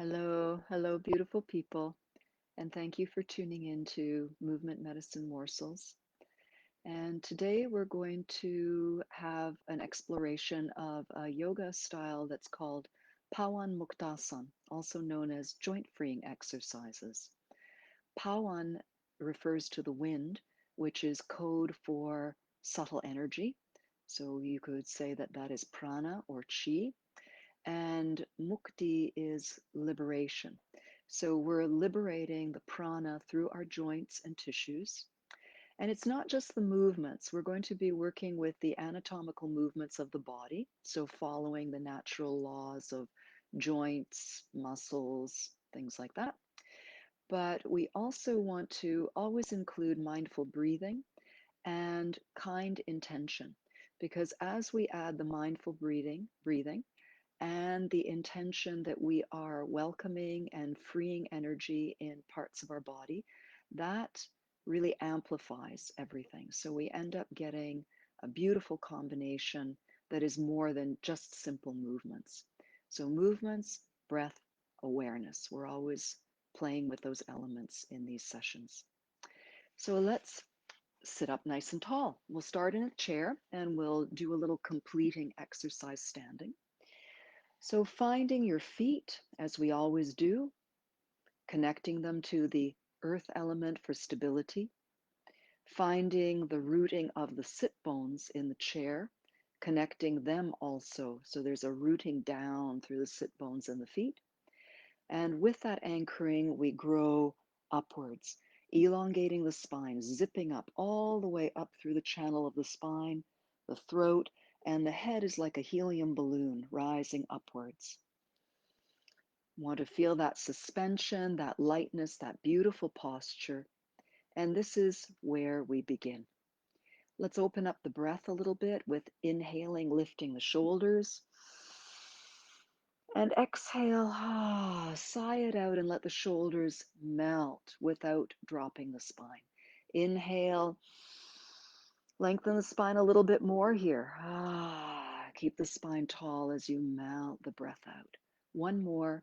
Hello, hello, beautiful people, and thank you for tuning in to Movement Medicine Morsels. And today we're going to have an exploration of a yoga style that's called Pawanamuktasana, also known as joint freeing exercises. Pawan refers to the wind, which is code for subtle energy. So you could say that that is prana or chi, and mukti is liberation. So we're liberating the prana through our joints and tissues. And it's not just the movements. We're going to be working with the anatomical movements of the body. So following the natural laws of joints, muscles, things like that. But we also want to always include mindful breathing and kind intention. Because as we add the mindful breathing, and the intention that we are welcoming and freeing energy in parts of our body, that really amplifies everything. So we end up getting a beautiful combination that is more than just simple movements. So, movements, breath, awareness. We're always playing with those elements in these sessions. So, let's sit up nice and tall. We'll start in a chair and we'll do a little completing exercise standing. So, finding your feet, as we always do, connecting them to the earth element for stability, finding the rooting of the sit bones in the chair, connecting them also. So, there's a rooting down through the sit bones and the feet. And with that anchoring, we grow upwards, elongating the spine, zipping up all the way up through the channel of the spine, the throat, and the head is like a helium balloon rising upwards. Want to feel that suspension, that lightness, that beautiful posture. And this is where we begin. Let's open up the breath a little bit with inhaling, lifting the shoulders. And exhale, sigh it out and let the shoulders melt without dropping the spine. Inhale, lengthen the spine a little bit more here. Keep the spine tall as you melt the breath out. One more.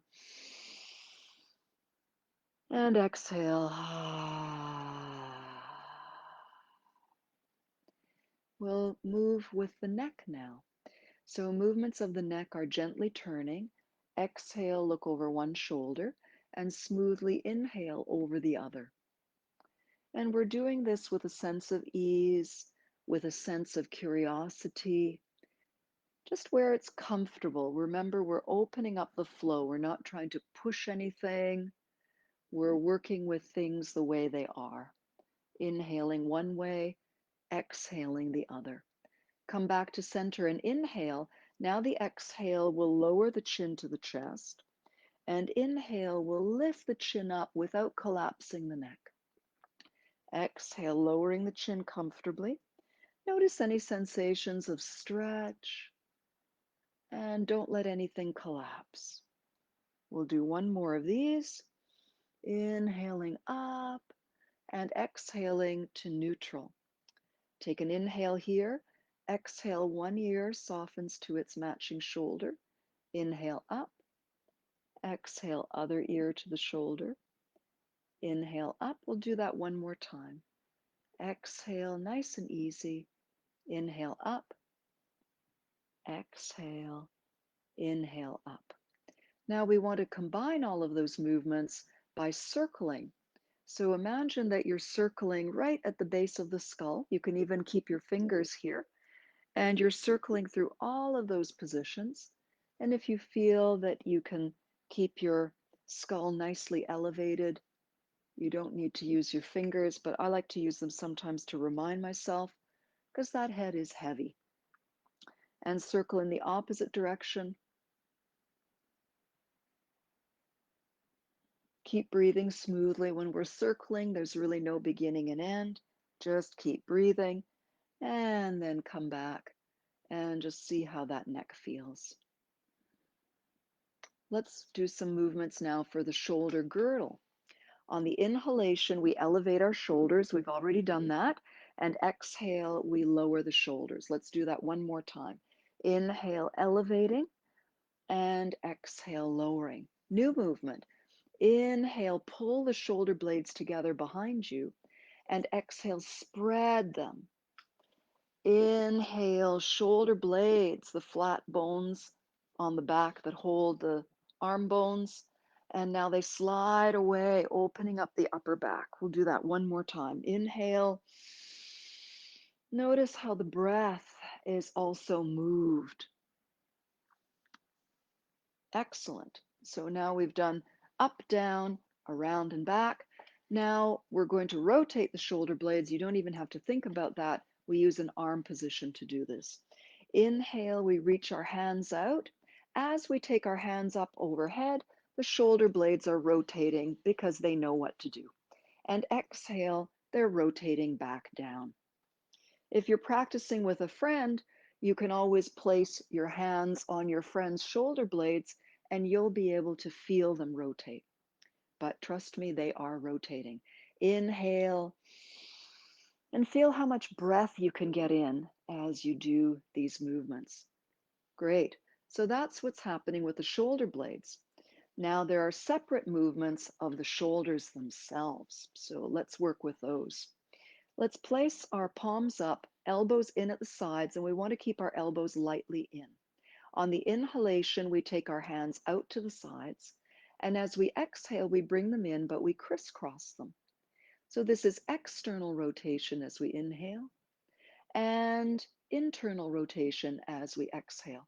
And exhale. We'll move with the neck now. So movements of the neck are gently turning. Exhale, look over one shoulder, and smoothly inhale over the other. And we're doing this with a sense of ease, with a sense of curiosity, just where it's comfortable. Remember, we're opening up the flow. We're not trying to push anything. We're working with things the way they are. Inhaling one way, exhaling the other. Come back to center and inhale. Now the exhale will lower the chin to the chest, and inhale will lift the chin up without collapsing the neck. Exhale, lowering the chin comfortably. Notice any sensations of stretch, and don't let anything collapse. We'll do one more of these. Inhaling up and exhaling to neutral. Take an inhale here. Exhale, one ear softens to its matching shoulder. Inhale up. Exhale, other ear to the shoulder. Inhale up. We'll do that one more time. Exhale, nice and easy. Inhale up. Exhale. Inhale up. Now we want to combine all of those movements by circling. So imagine that you're circling right at the base of the skull. You can even keep your fingers here. And you're circling through all of those positions. And if you feel that you can keep your skull nicely elevated, you don't need to use your fingers, but I like to use them sometimes to remind myself because that head is heavy. And circle in the opposite direction. Keep breathing smoothly. When we're circling, there's really no beginning and end. Just keep breathing and then come back and just see how that neck feels. Let's do some movements now for the shoulder girdle. On the inhalation, we elevate our shoulders. We've already done that. And exhale, we lower the shoulders. Let's do that one more time. Inhale, elevating, and exhale, lowering. New movement. Inhale, pull the shoulder blades together behind you, and exhale, spread them. Inhale, shoulder blades, the flat bones on the back that hold the arm bones. And now they slide away, opening up the upper back. We'll do that one more time. Inhale. Notice how the breath is also moved. Excellent. So now we've done up, down, around, and back. Now we're going to rotate the shoulder blades. You don't even have to think about that. We use an arm position to do this. Inhale, we reach our hands out. As we take our hands up overhead, the shoulder blades are rotating because they know what to do. And exhale, they're rotating back down. If you're practicing with a friend, you can always place your hands on your friend's shoulder blades and you'll be able to feel them rotate. But trust me, they are rotating. Inhale and feel how much breath you can get in as you do these movements. Great. So that's what's happening with the shoulder blades. Now there are separate movements of the shoulders themselves. So let's work with those. Let's place our palms up, elbows in at the sides, and we want to keep our elbows lightly in. On the inhalation, we take our hands out to the sides, and as we exhale, we bring them in, but we crisscross them. So this is external rotation as we inhale, and internal rotation as we exhale.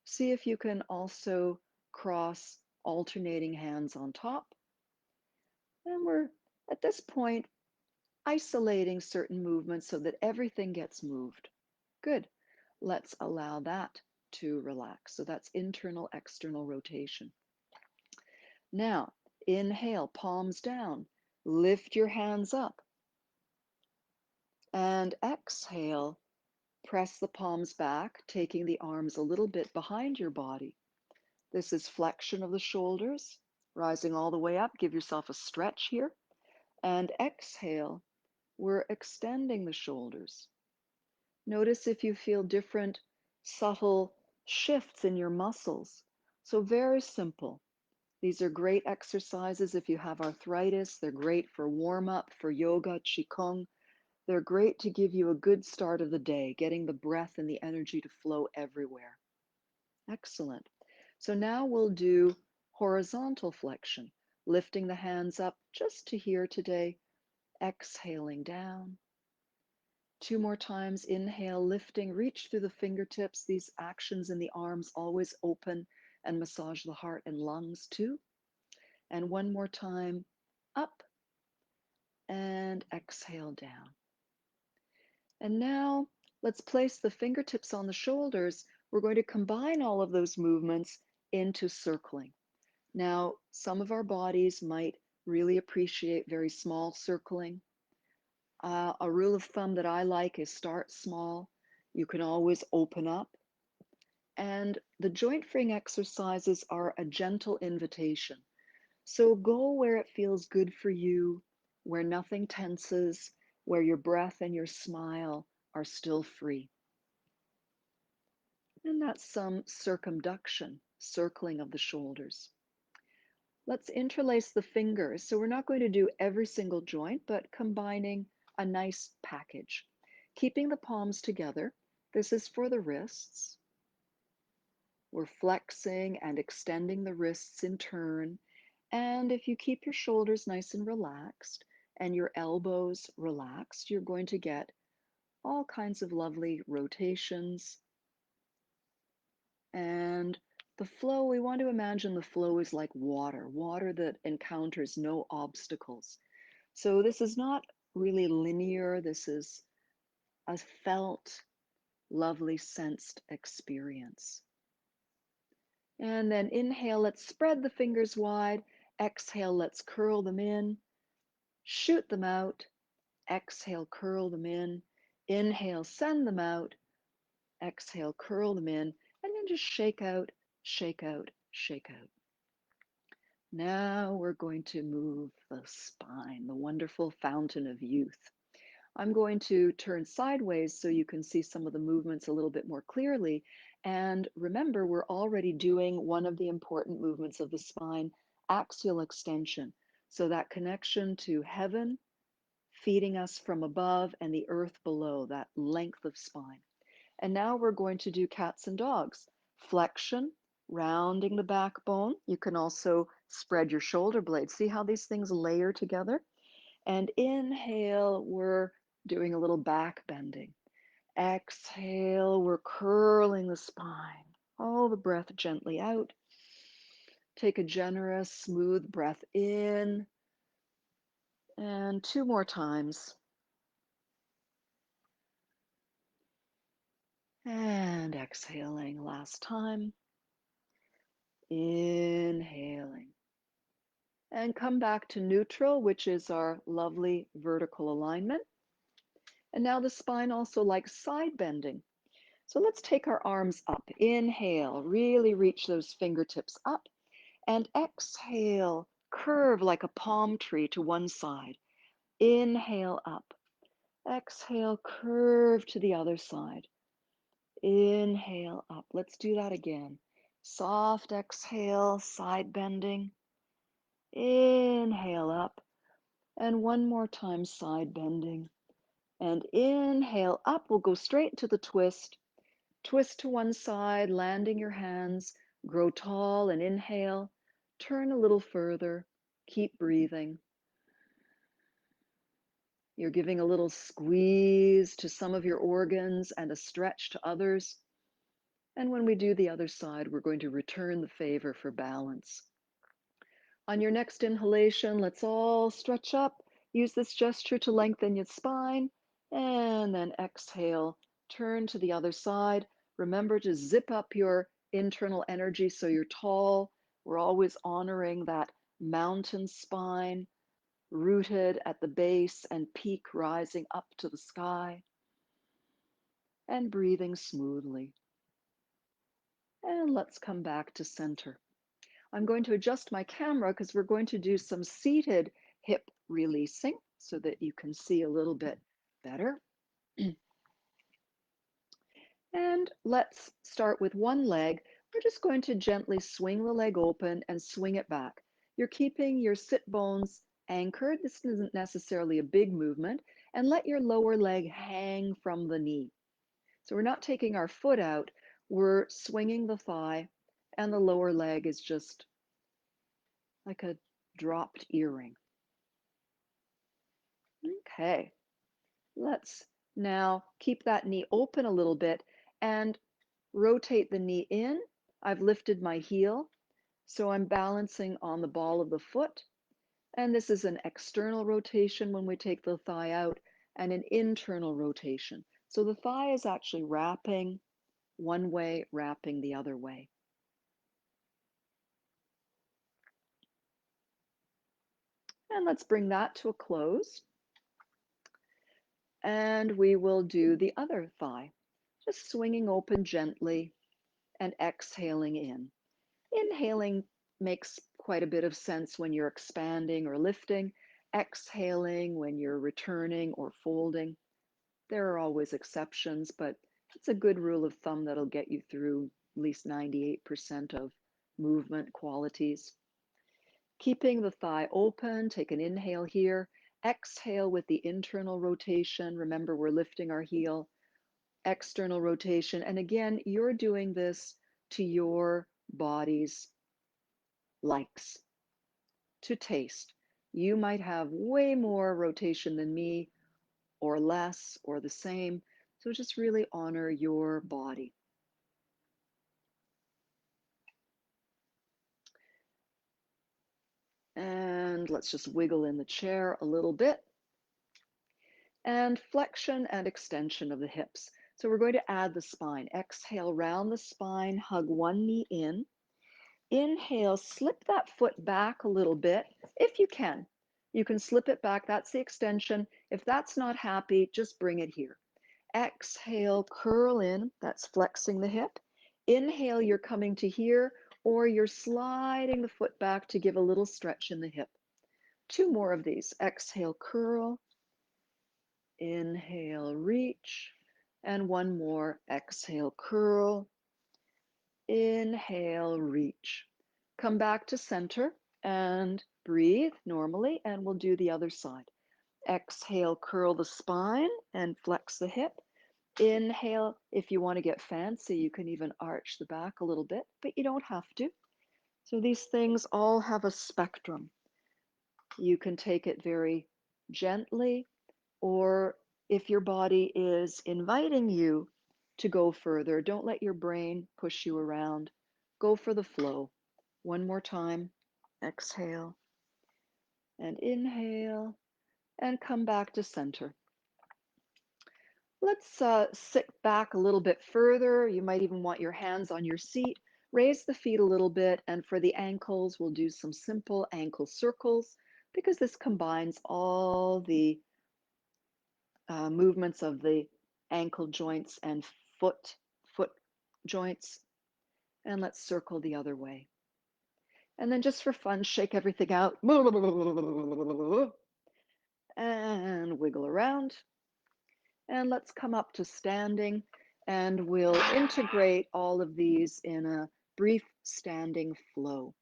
See if you can also cross alternating hands on top. And we're, at this point, isolating certain movements so that everything gets moved. Good. Let's allow that to relax. So that's internal, external rotation. Now, inhale, palms down. Lift your hands up. And exhale, press the palms back, taking the arms a little bit behind your body. This is flexion of the shoulders, rising all the way up. Give yourself a stretch here. And exhale, we're extending the shoulders. Notice if you feel different subtle shifts in your muscles. So very simple. These are great exercises if you have arthritis. They're great for warm up, for yoga, QiGong. They're great to give you a good start of the day, getting the breath and the energy to flow everywhere. Excellent. So now we'll do horizontal flexion, lifting the hands up just to here today, exhaling down. Two more times. Inhale, lifting, reach through the fingertips. These actions in the arms always open and massage the heart and lungs too. And one more time, up and exhale down. And now let's place the fingertips on the shoulders. We're going to combine all of those movements into circling. Now, some of our bodies might really appreciate very small circling. A rule of thumb that I like is start small. You can always open up. And the joint freeing exercises are a gentle invitation. So go where it feels good for you, where nothing tenses, where your breath and your smile are still free. And that's some circumduction, circling of the shoulders. Let's interlace the fingers. So we're not going to do every single joint, but combining a nice package. Keeping the palms together. This is for the wrists. We're flexing and extending the wrists in turn. And if you keep your shoulders nice and relaxed and your elbows relaxed, you're going to get all kinds of lovely rotations. And the flow, we want to imagine the flow is like water, water that encounters no obstacles. So this is not really linear. This is a felt, lovely, sensed experience. And then inhale, let's spread the fingers wide. Exhale, let's curl them in. Shoot them out. Exhale, curl them in. Inhale, send them out. Exhale, curl them in. And then just shake out, shake out, shake out. Now we're going to move the spine, the wonderful fountain of youth. I'm going to turn sideways so you can see some of the movements a little bit more clearly. And remember, we're already doing one of the important movements of the spine, axial extension. So that connection to heaven, feeding us from above, and the earth below, that length of spine. And now we're going to do cats and dogs. Flexion, rounding the backbone. You can also spread your shoulder blades. See how these things layer together? And inhale, we're doing a little back bending. Exhale, we're curling the spine. All the breath gently out. Take a generous, smooth breath in. And 2 more times. And exhaling last time. Inhaling. And come back to neutral, which is our lovely vertical alignment. And now the spine also likes side bending. So let's take our arms up. Inhale, really reach those fingertips up. And exhale, curve like a palm tree to one side. Inhale up. Exhale, curve to the other side. Inhale up. Let's do that again. Soft exhale, side bending. Inhale up. And one more time, side bending. And inhale up. We'll go straight to the twist. Twist to one side, landing your hands. Grow tall and inhale. Turn a little further. Keep breathing. You're giving a little squeeze to some of your organs and a stretch to others. And when we do the other side, we're going to return the favor for balance. On your next inhalation, let's all stretch up. Use this gesture to lengthen your spine. And then exhale, turn to the other side. Remember to zip up your internal energy so you're tall. We're always honoring that mountain spine, rooted at the base and peak rising up to the sky. And breathing smoothly. And let's come back to center. I'm going to adjust my camera because we're going to do some seated hip releasing so that you can see a little bit better. And let's start with one leg. We're just going to gently swing the leg open and swing it back. You're keeping your sit bones anchored. This isn't necessarily a big movement. And let your lower leg hang from the knee. So we're not taking our foot out. We're swinging the thigh, and the lower leg is just like a dropped earring. Okay, let's now keep that knee open a little bit and rotate the knee in. I've lifted my heel, so I'm balancing on the ball of the foot. And this is an external rotation when we take the thigh out and an internal rotation. So the thigh is actually wrapping one way, wrapping the other way. And let's bring that to a close. And we will do the other thigh, just swinging open gently and exhaling in. Inhaling makes quite a bit of sense when you're expanding or lifting. Exhaling when you're returning or folding. There are always exceptions, but it's a good rule of thumb that'll get you through at least 98% of movement qualities. Keeping the thigh open, take an inhale here. Exhale with the internal rotation. Remember, we're lifting our heel. External rotation. And again, you're doing this to your body's likes, to taste. You might have way more rotation than me, or less, or the same. So just really honor your body. And let's just wiggle in the chair a little bit. And flexion and extension of the hips. So we're going to add the spine. Exhale, round the spine, hug one knee in. Inhale, slip that foot back a little bit if you can. You can slip it back, that's the extension. If that's not happy, just bring it here. Exhale, curl in, that's flexing the hip. Inhale, you're coming to here, or you're sliding the foot back to give a little stretch in the hip. 2 more of these. Exhale, curl. Inhale, reach. And one more. Exhale, curl. Inhale, reach. Come back to center and breathe normally, and we'll do the other side. Exhale, curl the spine and flex the hip. Inhale, if you want to get fancy, you can even arch the back a little bit, but you don't have to. So these things all have a spectrum. You can take it very gently, or if your body is inviting you to go further, don't let your brain push you around. Go for the flow. One more time. Exhale and inhale and come back to center. Let's sit back a little bit further. You might even want your hands on your seat. Raise the feet a little bit, and for the ankles, we'll do some simple ankle circles because this combines all the movements of the ankle joints and foot joints. And let's circle the other way. And then just for fun, shake everything out and wiggle around. And let's come up to standing, and we'll integrate all of these in a brief standing flow.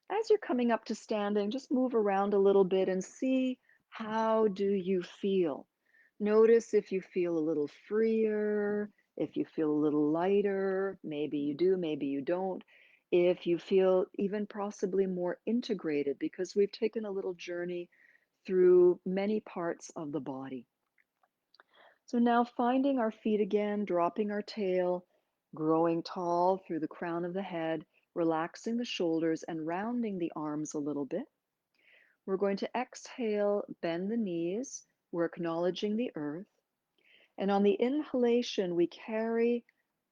As you're coming up to standing, just move around a little bit and see, how do you feel? Notice if you feel a little freer, if you feel a little lighter, maybe you do, maybe you don't. If you feel even possibly more integrated, because we've taken a little journey through many parts of the body. So now finding our feet again, dropping our tail, growing tall through the crown of the head, relaxing the shoulders and rounding the arms a little bit. We're going to exhale, bend the knees. We're acknowledging the earth. And on the inhalation, we carry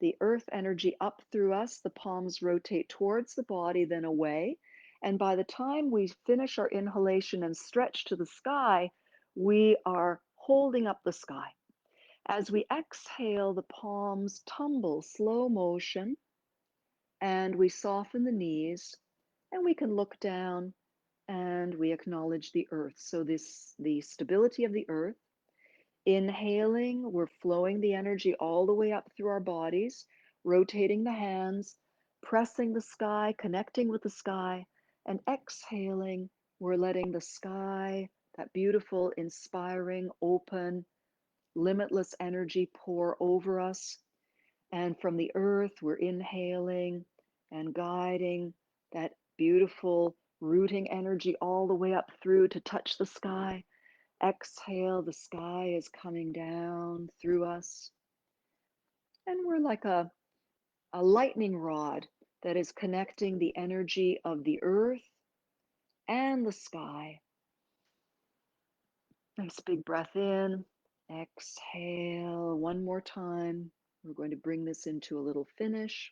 the earth energy up through us. The palms rotate towards the body, then away. And by the time we finish our inhalation and stretch to the sky, we are holding up the sky. As we exhale, the palms tumble, slow motion, and we soften the knees, and we can look down and we acknowledge the earth. So the stability of the earth. Inhaling, we're flowing the energy all the way up through our bodies, rotating the hands, pressing the sky, connecting with the sky, and exhaling, we're letting the sky, that beautiful, inspiring, open, limitless energy pour over us. And from the earth, we're inhaling and guiding that beautiful rooting energy all the way up through to touch the sky. Exhale, the sky is coming down through us. And we're like a lightning rod that is connecting the energy of the earth and the sky. Nice big breath in. Exhale one more time. We're going to bring this into a little finish.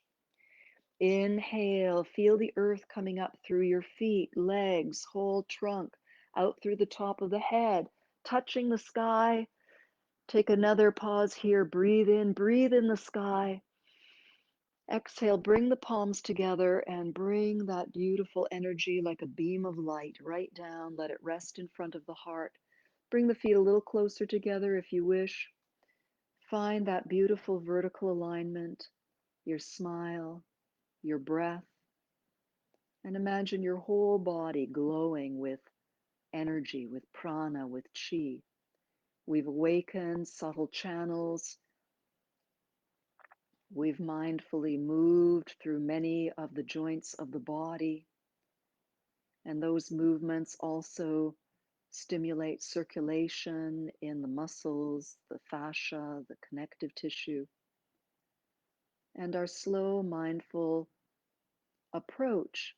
Inhale, feel the earth coming up through your feet, legs, whole trunk, out through the top of the head, touching the sky. Take another pause here. Breathe in the sky. Exhale, bring the palms together and bring that beautiful energy like a beam of light right down. Let it rest in front of the heart. Bring the feet a little closer together if you wish. Find that beautiful vertical alignment, your smile, your breath, and imagine your whole body glowing with energy, with prana, with chi. We've awakened subtle channels. We've mindfully moved through many of the joints of the body, and those movements also stimulate circulation in the muscles, the fascia, the connective tissue. And our slow, mindful approach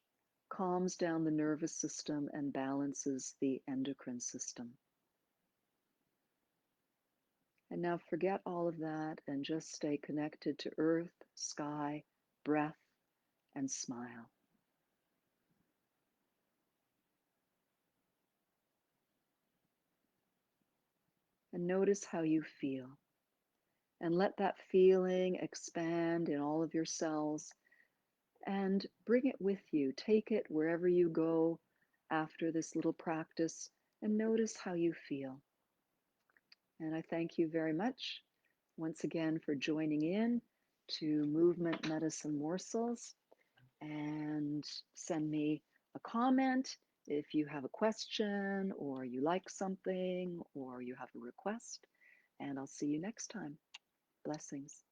calms down the nervous system and balances the endocrine system. And now forget all of that and just stay connected to earth, sky, breath, and smile. And notice how you feel. And let that feeling expand in all of your cells and bring it with you. Take it wherever you go after this little practice and notice how you feel. And I thank you very much once again for joining in to Movement Medicine Morsels and send me a comment if you have a question or you like something or you have a request. And I'll see you next time. Blessings.